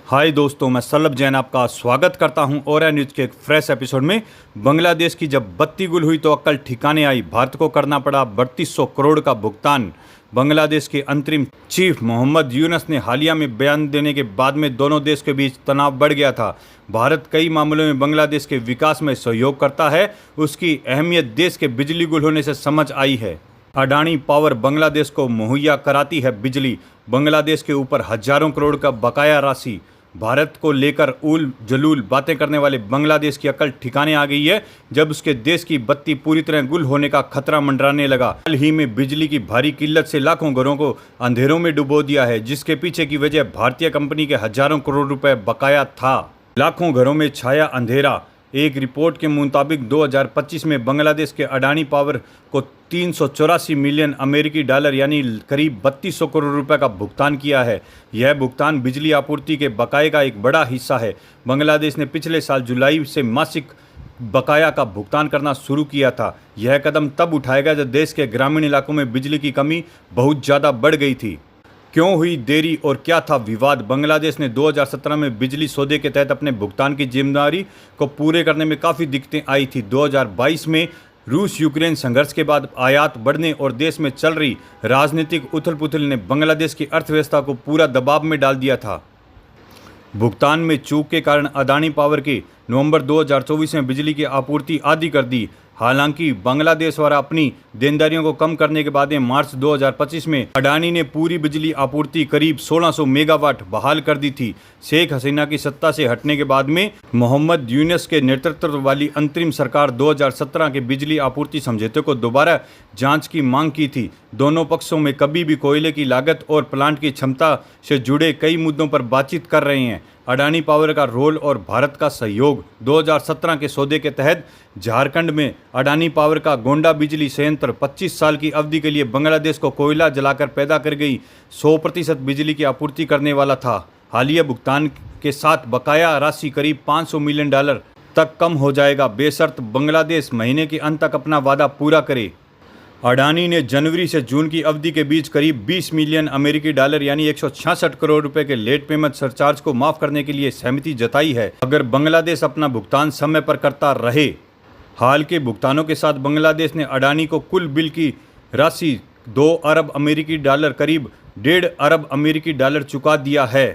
हाय दोस्तों, मैं सल्लभ जैन आपका स्वागत करता हूं और न्यूज़ के एक फ्रेश एपिसोड में। बांग्लादेश की जब बत्ती गुल हुई तो अक्ल ठिकाने आई। भारत को करना पड़ा 3200 करोड़ का भुगतान। बांग्लादेश के अंतरिम चीफ मोहम्मद यूनुस ने हालिया में बयान देने के बाद में दोनों देश के बीच तनाव बढ़ गया था। भारत कई मामलों में बांग्लादेश के विकास में सहयोग करता है। उसकी अहमियत देश के बिजली गुल होने से समझ आई है। अडानी पावर बांग्लादेश को मुहैया कराती है बिजली। बांग्लादेश के ऊपर हजारों करोड़ का बकाया राशि। भारत को लेकर उल जलूल बातें करने वाले बांग्लादेश की अकल ठिकाने आ गई है जब उसके देश की बत्ती पूरी तरह गुल होने का खतरा मंडराने लगा। हाल ही में बिजली की भारी किल्लत से लाखों घरों को अंधेरों में डुबो दिया है, जिसके पीछे की वजह भारतीय कंपनी के हजारों करोड़ रुपए बकाया था। लाखों घरों में छाया अंधेरा। एक रिपोर्ट के मुताबिक 2025 में बांग्लादेश के अडानी पावर को 384 मिलियन अमेरिकी डॉलर यानी करीब 3200 करोड़ रुपए का भुगतान किया है। यह भुगतान बिजली आपूर्ति के बकाये का एक बड़ा हिस्सा है। बांग्लादेश ने पिछले साल जुलाई से मासिक बकाया का भुगतान करना शुरू किया था। यह कदम तब उठाया गया जब देश के ग्रामीण इलाकों में बिजली की कमी बहुत ज़्यादा बढ़ गई थी। क्यों हुई देरी और क्या था विवाद? बांग्लादेश ने 2017 में बिजली सौदे के तहत अपने भुगतान की जिम्मेदारी को पूरे करने में काफ़ी दिक्कतें आई थी। 2022 में रूस यूक्रेन संघर्ष के बाद आयात बढ़ने और देश में चल रही राजनीतिक उथल पुथल ने बांग्लादेश की अर्थव्यवस्था को पूरा दबाव में डाल दिया था। भुगतान में चूक के कारण अडानी पावर की नवंबर 2024 में बिजली की आपूर्ति आधी कर दी। हालांकि बांग्लादेश द्वारा अपनी देनदारियों को कम करने के बाद मार्च 2025 में अडानी ने पूरी बिजली आपूर्ति करीब 1600 मेगावाट बहाल कर दी थी। शेख हसीना की सत्ता से हटने के बाद में मोहम्मद यूनुस के नेतृत्व वाली अंतरिम सरकार 2017 के बिजली आपूर्ति समझौते को दोबारा जांच की मांग की थी। दोनों पक्षों में कभी भी कोयले की लागत और प्लांट की क्षमता से जुड़े कई मुद्दों पर बातचीत कर रहे हैं। अडानी पावर का रोल और भारत का सहयोग। 2017 के सौदे के तहत झारखंड में अडानी पावर का गोंडा बिजली संयंत्र 25 साल की अवधि के लिए बांग्लादेश को कोयला जलाकर पैदा कर गई 100% बिजली की आपूर्ति करने वाला था। हालिया भुगतान के साथ बकाया राशि करीब 500 मिलियन डॉलर तक कम हो जाएगा, बेशर्त बांग्लादेश महीने के अंत तक अपना वादा पूरा करे। अडानी ने जनवरी से जून की अवधि के बीच करीब 20 मिलियन अमेरिकी डॉलर यानी 166 करोड़ रुपए के लेट पेमेंट सरचार्ज को माफ करने के लिए सहमति जताई है, अगर बांग्लादेश अपना भुगतान समय पर करता रहे। हाल के भुगतानों के साथ बांग्लादेश ने अडानी को कुल बिल की राशि 2 अरब अमेरिकी डॉलर करीब 1.5 अरब अमेरिकी डॉलर चुका दिया है।